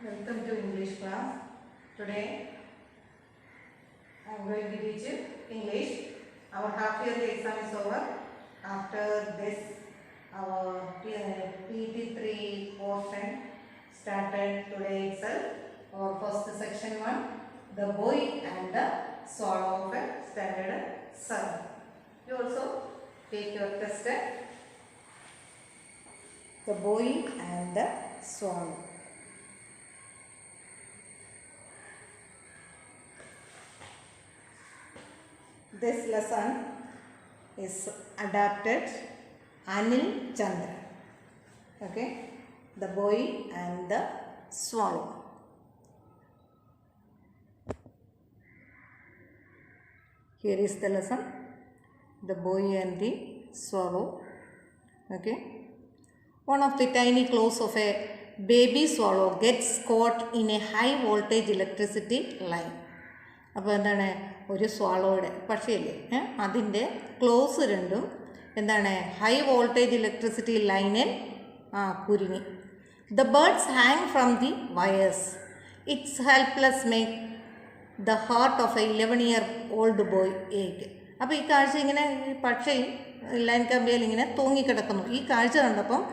Welcome to English class. Today I am going to teach you English. Our half yearly exam is over. After this, our PT3 portion started today itself. Our first section 1, the boy and the swallow of a standard 7. You also take your test. The boy and the swallow. This lesson is adapted Anil Chandra. Okay, the boy and the swallow. Here is the lesson, the boy and the swallow. Okay, one of the tiny claws of a baby swallow gets caught in a high voltage electricity line. അപ്പോൾ എന്താണ്, ഒരു സ്വാളോയുടെ പക്ഷിയല്ലേ, അതിൻ്റെ close രണ്ടും എന്താണ് high voltage electricity ലൈനിൽ കുരുങ്ങി. The birds hang from the wires. It's helpless make the heart of a 11-year-old boy ache. അപ്പോൾ ഈ കാഴ്ച ഇങ്ങനെ ഈ പക്ഷി ലൈൻ കമ്പിയിൽ ഇങ്ങനെ തൂങ്ങിക്കിടക്കുന്നു. ഈ കാഴ്ച കണ്ടപ്പം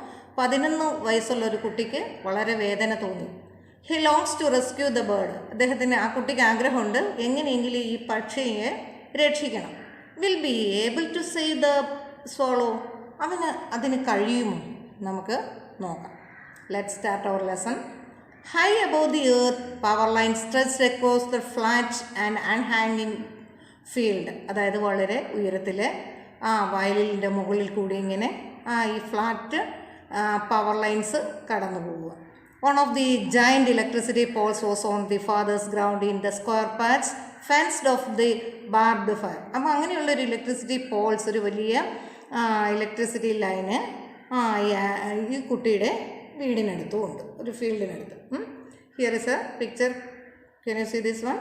11 വയസ്സുള്ള ഒരു കുട്ടിക്ക് വളരെ വേദന തോന്നി. He longs to rescue the bird. അദ്ദേഹത്തിന് ആ കുട്ടിക്ക് ആഗ്രഹമുണ്ട് എങ്ങനെയെങ്കിലും ഈ പക്ഷിയെ രക്ഷിക്കണം. Will be able to save the swallow. അതിന് കഴിയുമോ? നമുക്ക് നോക്കാം. Let's start our lesson. High above the earth power line stretched across the flat and അൺഹാങ്ങിങ് ഫീൽഡ്. അതായത് വളരെ ഉയരത്തിൽ വയലിൻ്റെ മുകളിൽ കൂടി ഇങ്ങനെ ഈ ഫ്ലാറ്റ് പവർ ലൈൻസ് കടന്നു പോവുക. One of the giant electricity poles was on the father's ground in the square patch fenced off the barbed fire. അപ്പോൾ അങ്ങനെയുള്ളൊരു ഇലക്ട്രിസിറ്റി പോൾസ്, ഒരു വലിയ ഇലക്ട്രിസിറ്റി ലൈന് ഈ കുട്ടിയുടെ വീടിനടുത്തും ഉണ്ട്, ഒരു ഫീൽഡിനടുത്ത്. Here is a picture. Can you see this one?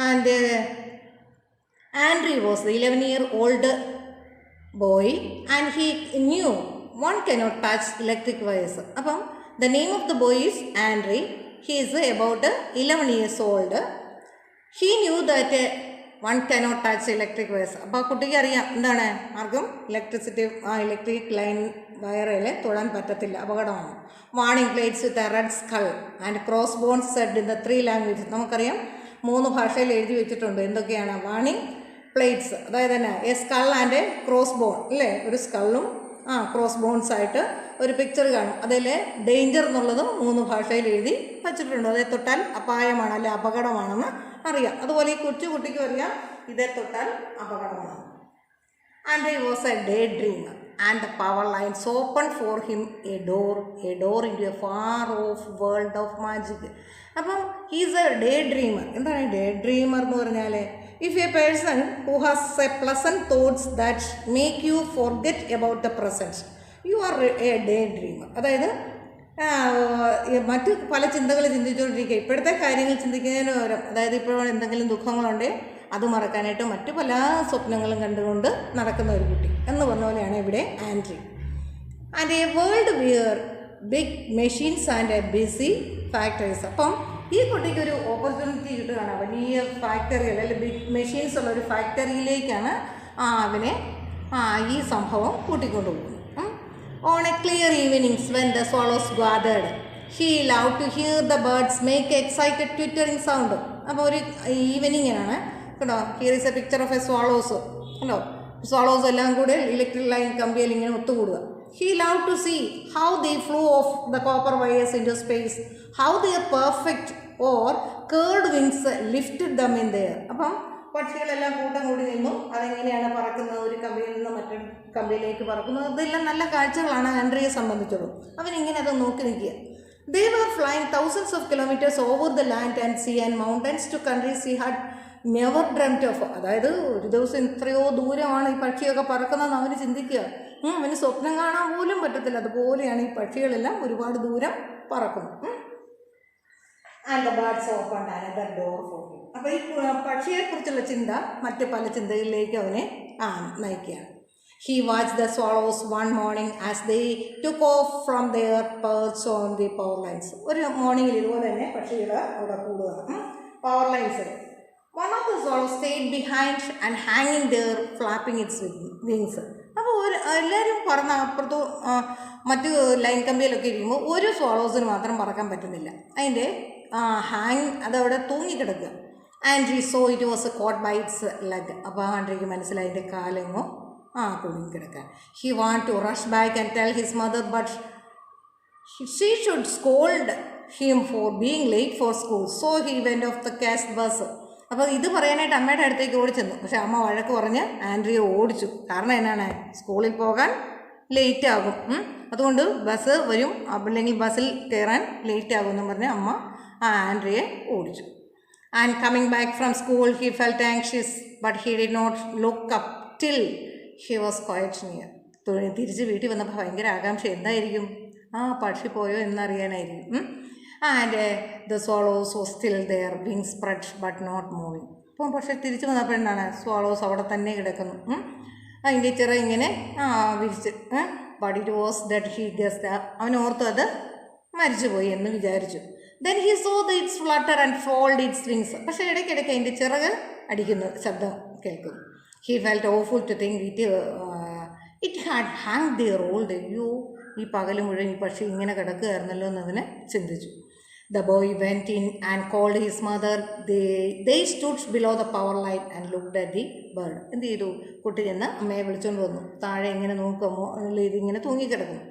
And Andrei was the 11-year-old boy and he knew one cannot touch electric wires. അപ്പം the name of the boy is Andre. He is about 11 years old. He knew that one cannot touch electric wires. അപ്പോൾ കുട്ടിക്ക് അറിയാം എന്താണ്, ആർക്കും electric line വയറിൽ തൊടാൻ പറ്റത്തില്ല, അപകടമാണ്. Warning plates with a red skull and crossbones said in the 3 languages. നമുക്കറിയാം 3 ഭാഷയിൽ എഴുതി വെച്ചിട്ടുണ്ട്. എന്തൊക്കെയാണ്? വാർണിംഗ് പ്ലേറ്റ്സ്, അതായത് തന്നെ a skull and a cross bone, അല്ലേ? ഒരു സ്കള്ളും ക്രോസ് ബോൺസ് ആയിട്ട് ഒരു പിക്ചർ കാണും. അതിൽ ഡേഞ്ചർ എന്നുള്ളതും 3 ഭാഷയിൽ എഴുതി വച്ചിട്ടുണ്ട്. അതേ തൊട്ടാൽ അപായമാണ്, അല്ലെ അപകടമാണെന്ന് അറിയാം. അതുപോലെ ഈ കുട്ടിക്കും അറിയാം ഇതേ തൊട്ടാൽ അപകടമാണ്. And he was a daydreamer and the power lines open for him a door into a far off world of magic. അപ്പം ഹീസ് എ ഡേ ഡ്രീമർ. എന്താണ് ഡേ ഡ്രീമർ എന്ന് പറഞ്ഞാൽ? If a person who has a pleasant thoughts that make you forget about the present, you are a daydreamer. അതായത് മറ്റ് പല ചിന്തകൾ ചിന്തിച്ചുകൊണ്ടിരിക്കുക, ഇപ്പോഴത്തെ കാര്യങ്ങൾ ചിന്തിക്കുന്നതിന് പകരം, അതായത് ഇപ്പോൾ എന്തെങ്കിലും ദുഃഖങ്ങളുണ്ടെങ്കിൽ അത് മറക്കാനായിട്ട് മറ്റു പല സ്വപ്നങ്ങളും കണ്ടുകൊണ്ട് നടക്കുന്ന ഒരു കുട്ടി എന്ന് പറഞ്ഞ പോലെയാണ് ഇവിടെ Andrey. And a world where big machines and a busy factories. അപ്പം ഈ കുട്ടിക്ക് ഒരു ഓപ്പർച്യൂണിറ്റി കിട്ടുകയാണ്. വലിയ ഫാക്ടറികൾ, അല്ലെങ്കിൽ ബിഗ് മെഷീൻസ് ഉള്ള ഒരു ഫാക്ടറിയിലേക്കാണ് അവനെ ഈ സംഭവം കൂട്ടിക്കൊണ്ടുപോകുന്നത്. On a clear evenings when the swallows gathered he love to hear the birds make excited twittering sound. അപ്പോൾ ഒരു ഈവനിങ്ങിനാണ് കേട്ടോ. Here is a picture of a swallows. കേട്ടോ, സ്വോളോസ് എല്ലാം കൂടെ ഇലക്ട്രിക് ലൈൻ കമ്പിയിൽ ഇങ്ങനെ ഒത്തുകൂടുക. He loved to see how they flew off the copper wires into space, how their perfect or curved wings lifted them in the air. അപ്പം പക്ഷികളെല്ലാം കൂട്ടം കൂടി നിന്നു, അതെങ്ങനെയാണ് പറക്കുന്നത്, ഒരു കമ്പിയിൽ നിന്ന് മറ്റൊരു കമ്പിയിലേക്ക് പറക്കുന്നത്. ഇതെല്ലാം നല്ല കാഴ്ചകളാണ് ആൻഡ്രിയെ സംബന്ധിച്ചുള്ളൂ. അവനിങ്ങനെ അത് നോക്കി നിൽക്കുക. They were flying thousands of kilometers over the land and sea and mountains to countries he had never dreamt of. അതായത് ഒരു ദിവസം എത്രയോ ദൂരമാണ് ഈ പക്ഷിയൊക്കെ പറക്കുന്നതെന്ന് അവന് ചിന്തിക്കുക. അവന് സ്വപ്നം കാണാൻ പോലും പറ്റത്തില്ല. അതുപോലെയാണ് ഈ പക്ഷികളെല്ലാം ഒരുപാട് ദൂരം പറക്കുന്നത്. And the birds opened another door for him. അപ്പോൾ ഈ പക്ഷിയെക്കുറിച്ചുള്ള ചിന്ത മറ്റ് പല ചിന്തകളിലേക്ക് അവനെ നയിക്കുകയാണ്. He watched the swallows one morning as they took off from their perch on the power lines. ഒരു മോർണിംഗിൽ ഇതുപോലെ തന്നെ പക്ഷികൾ അവിടെ കൂടുകയാണ് power ലൈൻസിൽ. One of the swallows stayed behind and hanging there flapping its wings. അപ്പോൾ എല്ലാവരും പറന്ന് അപ്പുറത്ത് മറ്റ് ലൈൻ കമ്പിയിലൊക്കെ ഇരിക്കുമ്പോൾ ഒരു swallows-ന് മാത്രം പറക്കാൻ പറ്റുന്നില്ല. അതിൻ്റെ ഹാങ് അതവിടെ തൂങ്ങിക്കിടക്കുക. Andrei saw it was caught by its leg. അപ്പോൾ ആൻഡ്രിക്ക് മനസ്സിലായി അതിൻ്റെ കാലെങ്ങോ കുടുങ്ങിക്കിടക്കാൻ. He want to rush back and tell his mother but she should scold him for being late for school. So he went off the cast bus. അപ്പോൾ ഇത് പറയാനായിട്ട് അമ്മയുടെ അടുത്തേക്ക് ഓടിച്ചെന്നു. പക്ഷെ അമ്മ വഴക്ക് പറഞ്ഞ് ആൻഡ്രിയെ ഓടിച്ചു. കാരണം എന്നാണ്, സ്കൂളിൽ പോകാൻ ലേറ്റ് ആകും, അതുകൊണ്ട് ബസ് വരും, അല്ലെങ്കിൽ ബസ്സിൽ കയറാൻ ലേറ്റ് ആകുമെന്ന് പറഞ്ഞ് അമ്മ ആൻഡ്രിയെ ഓടിച്ചു. And coming back from school he felt anxious but he did not look up till he was quiet near. തിരിച്ച് വീട്ടിൽ വന്നപ്പോൾ ഭയങ്കര ആകാംക്ഷ, എന്തായിരിക്കും, പക്ഷി പോയോ എന്നറിയാനായിരിക്കും. And the swallows was still there, wing spread but not moving. അപ്പം പക്ഷേ തിരിച്ച് വന്നപ്പോൾ എന്താണ്, സ്വോളോസ് അവിടെ തന്നെ കിടക്കുന്നു, അതിൻ്റെ ചിറ ഇങ്ങനെ വിരിച്ച്. But it was that he guessed, അവൻ ഓർത്തു അത് മരിച്ചുപോയി എന്ന് വിചാരിച്ചു. Then he saw the its flutter and fold its wings. പക്ഷേ ഇടയ്ക്കിടയ്ക്ക് അതിൻ്റെ ചിറക് അടിക്കുന്നു, ശബ്ദം കേൾക്കുന്നു. He felt awful to think it had hang there all day. യു ഈ പകൽ മുഴുവൻ ഈ പക്ഷി ഇങ്ങനെ കിടക്കുകയായിരുന്നല്ലോ എന്നതിനെ ചിന്തിച്ചു. The boy went in and called his mother. They stood below the power line and looked at the bird. എന്ത് ചെയ്തു, കുട്ടി ചെന്ന് അമ്മയെ വിളിച്ചുകൊണ്ട് വന്നു. താഴെ ഇങ്ങനെ നോക്കുമോ, ഇതിങ്ങനെ തൂങ്ങിക്കിടക്കുന്നു.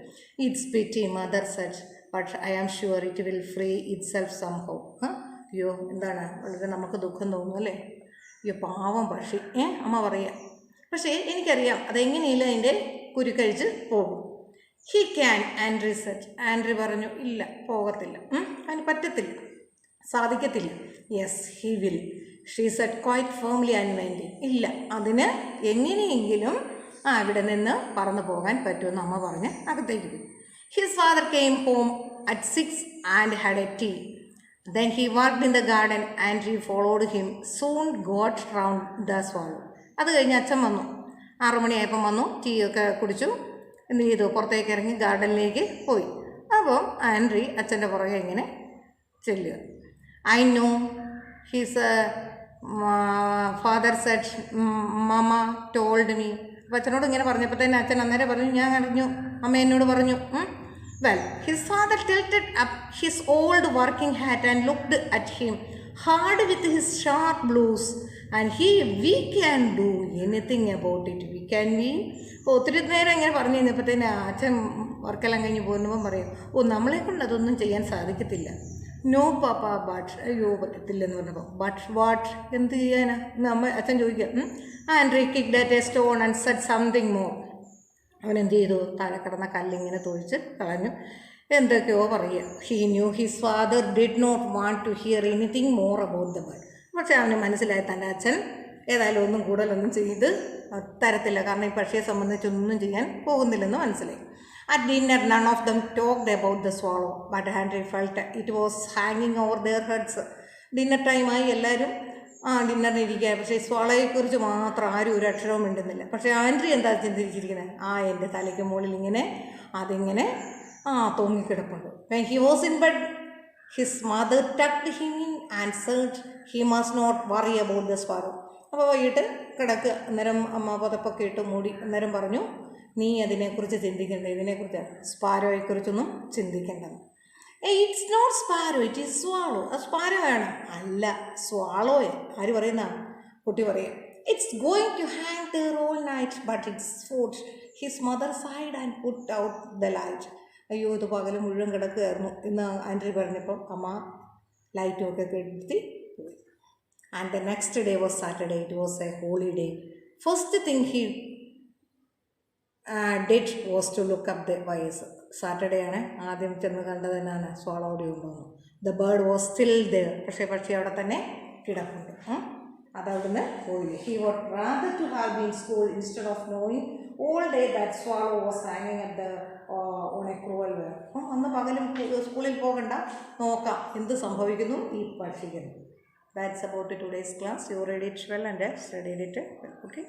It's pity mother said, but I am sure it will free itself somehow. അയ്യോ എന്താണ്, വളരെ നമുക്ക് ദുഃഖം തോന്നുന്നു അല്ലേ, അയ്യോ പാവം പക്ഷി, അമ്മ പറയുക. പക്ഷേ എനിക്കറിയാം അതെങ്ങനെയില്ല അതിൻ്റെ കുരുക്കഴിച്ച് പോകും. He can, Andrey said. Andrey പറഞ്ഞു, ഇല്ല പോകത്തില്ല, അതിന് പറ്റത്തില്ല, സാധിക്കത്തില്ല. Yes he will, she said quite firmly and kindly. ഇല്ല, അതിന് എങ്ങനെയെങ്കിലും ഇവിടെ നിന്ന് പറന്നു പോകാൻ പറ്റുമെന്ന് അമ്മ പറഞ്ഞ് അകത്തേക്ക് പോയി. His father came home at 6 and had a tea. Then he worked in the garden. Andrey followed him, soon got round the swallow. അത് കഴിഞ്ഞ് അച്ഛൻ വന്നു, 6 മണിയായപ്പം വന്നു, ടീ ഒക്കെ കുടിച്ചു. എന്ത് ചെയ്തു, പുറത്തേക്ക് ഇറങ്ങി ഗാർഡനിലേക്ക് പോയി. അപ്പോൾ ആൻഡ്രി അച്ഛൻ്റെ പുറകെ ഇങ്ങനെ ചെല്ലുക. I know his father said mama told me. അപ്പോൾ അച്ഛനോട് ഇങ്ങനെ പറഞ്ഞപ്പോൾ തന്നെ അച്ഛൻ അന്നേരം പറഞ്ഞു, ഞാൻ അറിഞ്ഞു, അമ്മ എന്നോട് പറഞ്ഞു. Well his father tilted up his old working hat and looked at him hard with his sharp blues and we can do anything about it, we can be. അപ്പോൾ ഒത്തിരി നേരം ഇങ്ങനെ പറഞ്ഞു കഴിഞ്ഞപ്പോഴത്തേന് അച്ഛൻ വർക്കെല്ലാം കഴിഞ്ഞ് പോകുമ്പോൾ പറയും, നമ്മളെ കൊണ്ട് അതൊന്നും ചെയ്യാൻ സാധിക്കത്തില്ല. നോ പാപ്പ ബട്ട്, അയ്യോ പറ്റത്തില്ലെന്ന് പറഞ്ഞപ്പോൾ. ബട്ട് വാട്ട്, എന്ത് ചെയ്യാനാ അച്ഛൻ ചോദിക്കുക. Andrey kicked at a stone and said something more. അവൻ എന്ത് ചെയ്തു, താഴെ കിടന്ന കല്ലിങ്ങനെ തൊഴിച്ച് കളഞ്ഞു, എന്തൊക്കെയോ പറയുക. He knew his father did not want to hear anything more about the bird. പക്ഷേ അവന് മനസ്സിലായി തൻ്റെ അച്ഛൻ ഏതായാലും ഒന്നും കൂടുതലൊന്നും ചെയ്ത് തരത്തില്ല, കാരണം ഈ പക്ഷിയെ സംബന്ധിച്ചൊന്നും ചെയ്യാൻ പോകുന്നില്ലെന്ന് മനസ്സിലായി. At dinner none of them talked about the swallow but Andrey felt it was ഹാങ്ങിങ് ഓവർ ദെയർ ഹെഡ്സ്. ഡിന്നർ ടൈമായി, എല്ലാവരും ഡിന്നറിന് ഇരിക്കുക, പക്ഷേ സ്വാളോയെക്കുറിച്ച് മാത്രം ആരും ഒരു അക്ഷരവും മിണ്ടുന്നില്ല. പക്ഷേ ആൻഡ്രി എന്താ ചിന്തിച്ചിരിക്കുന്നത്, എൻ്റെ തലയ്ക്ക് മുകളിൽ ഇങ്ങനെ അതിങ്ങനെ തൂങ്ങിക്കിടപ്പുണ്ട്. When he was in bed, his mother tucked him in and said he must not worry about the sparrow. അപ്പോൾ വൈകിട്ട് കിടക്കുക, അന്നേരം അമ്മ പുതപ്പൊക്കെ ഇട്ട് മൂടി. അന്നേരം പറഞ്ഞു, നീ അതിനെക്കുറിച്ച് ചിന്തിക്കണ്ട, ഇതിനെക്കുറിച്ച് സ്പാരോയെക്കുറിച്ചൊന്നും ചിന്തിക്കേണ്ടത്. It's not sparrow, it is swallow. അത് സ്പാരോ ആണ്, അല്ല സ്വാളോയെ. ആര് പറയുന്ന, കുട്ടി പറയാം. It's going to hang there all night but it's food. His mother said and put out the light. അയ്യോ ഇത് പകൽ മുഴുവൻ കിടക്കുകയായിരുന്നു എന്ന് ആൻഡ്രി പറഞ്ഞപ്പോൾ അമ്മ ലൈറ്റും ഒക്കെ കെടുത്തി പോയി. And the next day was Saturday. It was a holiday. First thing he did was to look up the wires. Saturday ആണ്, ആദ്യം ചെന്ന് കണ്ടത് തന്നെയാണ് സ്വാളോടെ ഉണ്ടോന്ന്. The bird was still there. പക്ഷി അവിടെ തന്നെ കിടപ്പുണ്ട്, അതവിടുന്ന് പോയില്ല. He would rather to have been school instead of knowing all day that swallow was ഹാങ്ങിങ് at the on a cruel wire. അന്ന് പകലും സ്കൂളിൽ പോകണ്ട, നോക്കാം എന്ത് സംഭവിക്കുന്നു ഈ പക്ഷിക്ക്. That's about today's class. You read it well and studied it well. Okay.